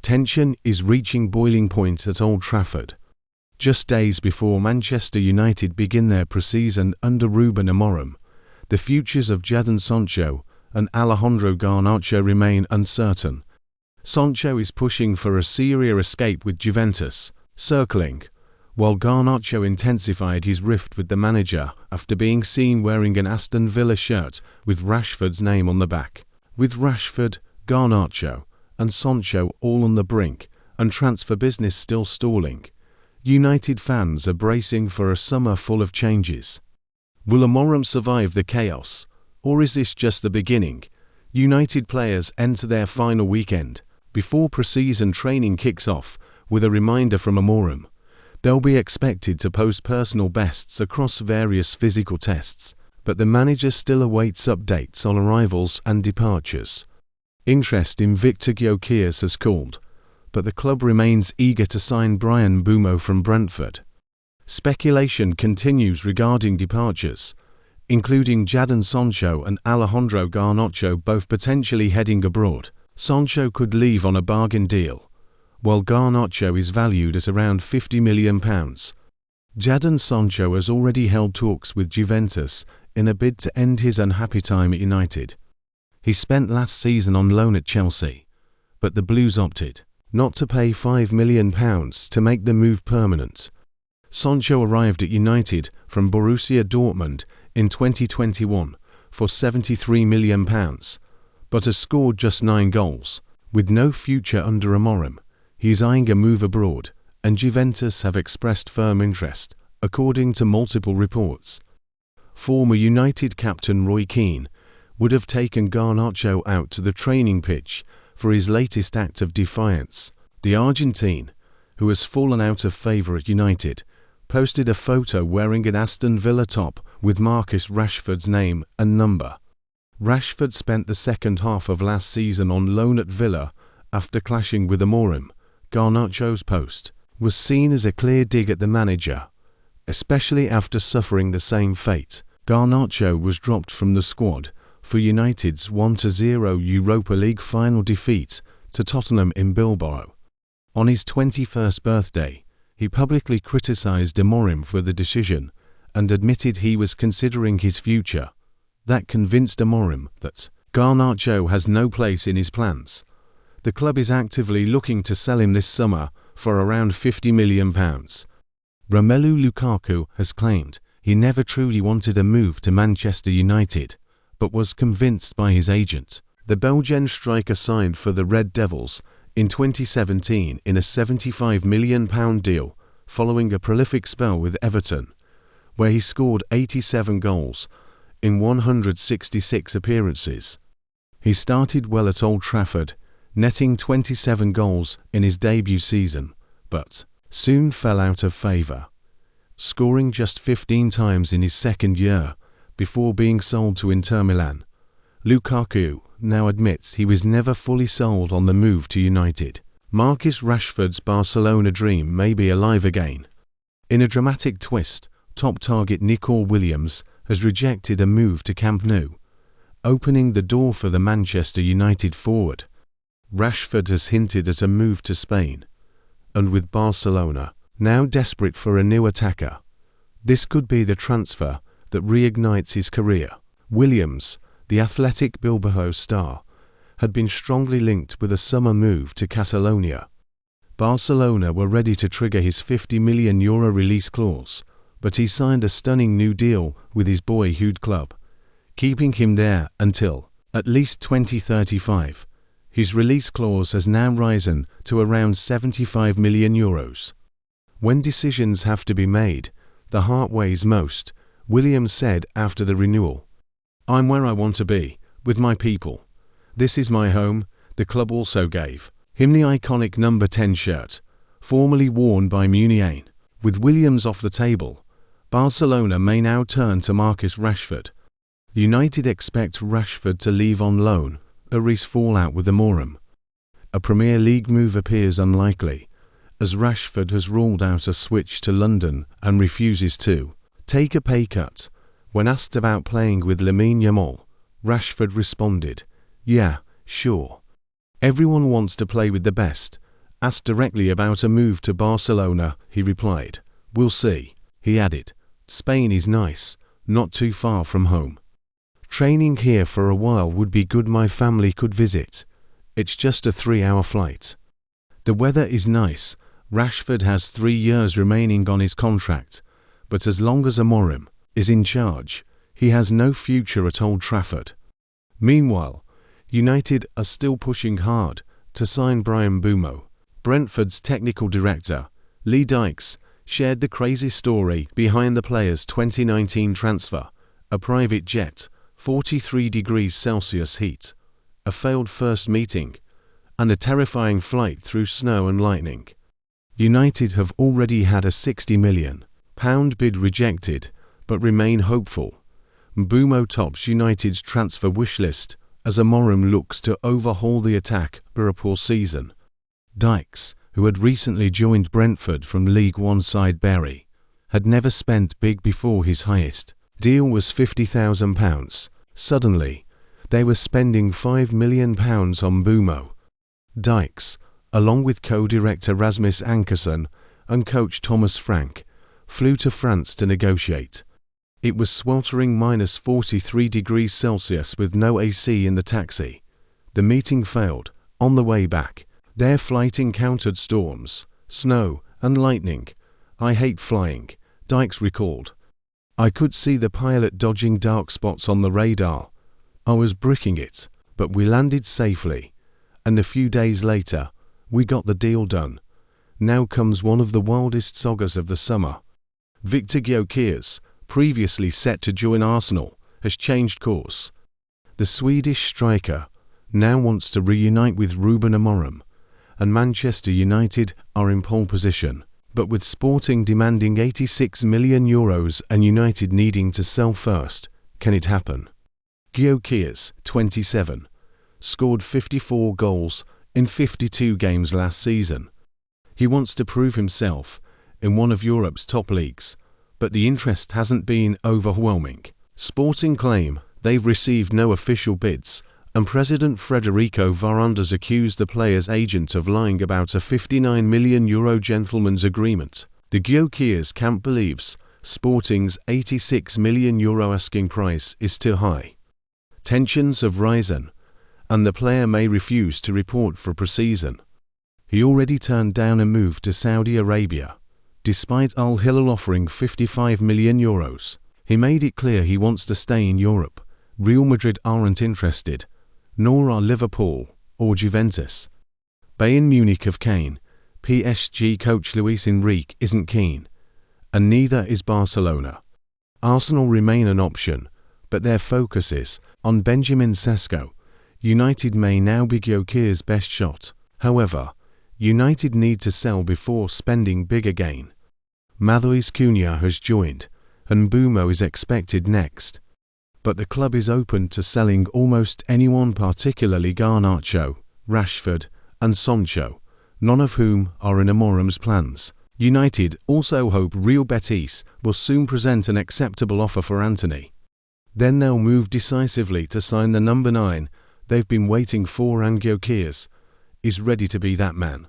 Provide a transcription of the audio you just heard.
Tension is reaching boiling point at Old Trafford. Just days before Manchester United begin their pre-season under Ruben Amorim, the futures of Jadon Sancho and Alejandro Garnacho remain uncertain. Sancho is pushing for a Serie A escape with Juventus, circling, while Garnacho intensified his rift with the manager after being seen wearing an Aston Villa shirt with Rashford's name on the back. With Rashford, Garnacho, and Sancho all on the brink, and transfer business still stalling, United fans are bracing for a summer full of changes. Will Amorim survive the chaos, or is this just the beginning? United players enter their final weekend before pre-season training kicks off with a reminder from Amorim. They'll be expected to post personal bests across various physical tests, but the manager still awaits updates on arrivals and departures. Interest in Victor Gyökeres has cooled, but the club remains eager to sign Bryan Mbeumo from Brentford. Speculation continues regarding departures, including Jadon Sancho and Alejandro Garnacho both potentially heading abroad. Sancho could leave on a bargain deal, while Garnacho is valued at around £50 million. Jadon Sancho has already held talks with Juventus in a bid to end his unhappy time at United. He spent last season on loan at Chelsea, but the Blues opted not to pay £5 million to make the move permanent. Sancho arrived at United from Borussia Dortmund in 2021 for £73 million, but has scored just 9 goals. With no future under Amorim, he is eyeing a move abroad, and Juventus have expressed firm interest, according to multiple reports. Former United captain Roy Keane would have taken Garnacho out to the training pitch for his latest act of defiance. The Argentine, who has fallen out of favour at United, posted a photo wearing an Aston Villa top with Marcus Rashford's name and number. Rashford spent the second half of last season on loan at Villa after clashing with Amorim. Garnacho's post was seen as a clear dig at the manager, especially after suffering the same fate. Garnacho was dropped from the squad for United's 1-0 Europa League final defeat to Tottenham in Bilbao. On his 21st birthday, he publicly criticised Amorim for the decision and admitted he was considering his future. That convinced Amorim that Garnacho has no place in his plans. The club is actively looking to sell him this summer for around £50 million. Romelu Lukaku has claimed he never truly wanted a move to Manchester United, but was convinced by his agent. The Belgian striker signed for the Red Devils in 2017 in a £75 million deal following a prolific spell with Everton, where he scored 87 goals in 166 appearances. He started well at Old Trafford, netting 27 goals in his debut season, but soon fell out of favour, scoring just 15 times in his second year before being sold to Inter Milan. Lukaku now admits he was never fully sold on the move to United. Marcus Rashford's Barcelona dream may be alive again. In a dramatic twist, top target Nico Williams has rejected a move to Camp Nou, opening the door for the Manchester United forward. Rashford has hinted at a move to Spain, and with Barcelona now desperate for a new attacker, this could be the transfer that reignites his career. Williams, the Athletic Bilbao star, had been strongly linked with a summer move to Catalonia. Barcelona were ready to trigger his €50 million release clause, but he signed a stunning new deal with his boyhood club, keeping him there until at least 2035. His release clause has now risen to around €75 million. When decisions have to be made, the heart weighs most, Williams said after the renewal. "I'm where I want to be, with my people. This is my home." The club also gave him the iconic number 10 shirt, formerly worn by MILLIONAIRE. With Williams off the table, Barcelona may now turn to Marcus Rashford. United expect Rashford to leave on loan, or his fallout with Amorim. A Premier League move appears unlikely, as Rashford has ruled out a switch to London and refuses to take a pay cut. When asked about playing with Lamine Yamal, Rashford responded, "Yeah, sure. Everyone wants to play with the best, Asked directly about a move to Barcelona, he replied, "We'll see." He added, "Spain is nice, not too far from home. Training here for a while would be good, my family could visit. It's just a 3-hour flight. The weather is nice. Rashford has 3 years remaining on his contract, but as long as Amorim is in charge, he has no future at Old Trafford." Meanwhile, United are still pushing hard to sign Bryan Mbeumo. Brentford's technical director, Lee Dykes, shared the crazy story behind the player's 2019 transfer: a private jet, 43 degrees Celsius heat, a failed first meeting, and a terrifying flight through snow and lightning. United have already had a £60 million bid rejected, but remain hopeful. Mbeumo tops United's transfer wishlist as Amorim looks to overhaul the attack for a poor season. Dykes, who had recently joined Brentford from League One side Bury, had never spent big before. His highest deal was £50,000. Suddenly, they were spending £5 million on Mbeumo. Dykes, along with co-director Rasmus Ankersen and coach Thomas Frank, flew to France to negotiate. It was sweltering minus 43 degrees Celsius with no AC in the taxi. The meeting failed. On the way back, their flight encountered storms, snow, and lightning. "I hate flying," Dykes recalled. "I could see the pilot dodging dark spots on the radar. I was bricking it, but we landed safely. And a few days later, we got the deal done." Now comes one of the wildest sagas of the summer. Victor Gyökeres, previously set to join Arsenal, has changed course. The Swedish striker now wants to reunite with Ruben Amorim, and Manchester United are in pole position, but with Sporting demanding €86 million and United needing to sell first, can it happen? Gyökeres, 27, scored 54 goals in 52 games last season. He wants to prove himself in one of Europe's top leagues, but the interest hasn't been overwhelming. Sporting claim they've received no official bids, and President Federico Varandas accused the player's agent of lying about a €59 million gentleman's agreement. The Gyökeres camp believes Sporting's €86 million asking price is too high. Tensions have risen, and the player may refuse to report for pre-season. He already turned down a move to Saudi Arabia, despite Al Hilal offering €55 million. He made it clear he wants to stay in Europe. Real Madrid aren't interested, nor are Liverpool or Juventus. Bayern Munich have keen. PSG coach Luis Enrique isn't keen, and neither is Barcelona. Arsenal remain an option, but their focus is on Benjamin Sesko. United may now be Gyökeres' best shot. However, United need to sell before spending big again. Matheus Cunha has joined, and Mbeumo is expected next. But the club is open to selling almost anyone, particularly Garnacho, Rashford, and Sancho, none of whom are in Amorim's plans. United also hope Real Betis will soon present an acceptable offer for Antony. Then they'll move decisively to sign the number 9 they've been waiting for, and Gyökeres is ready to be that man.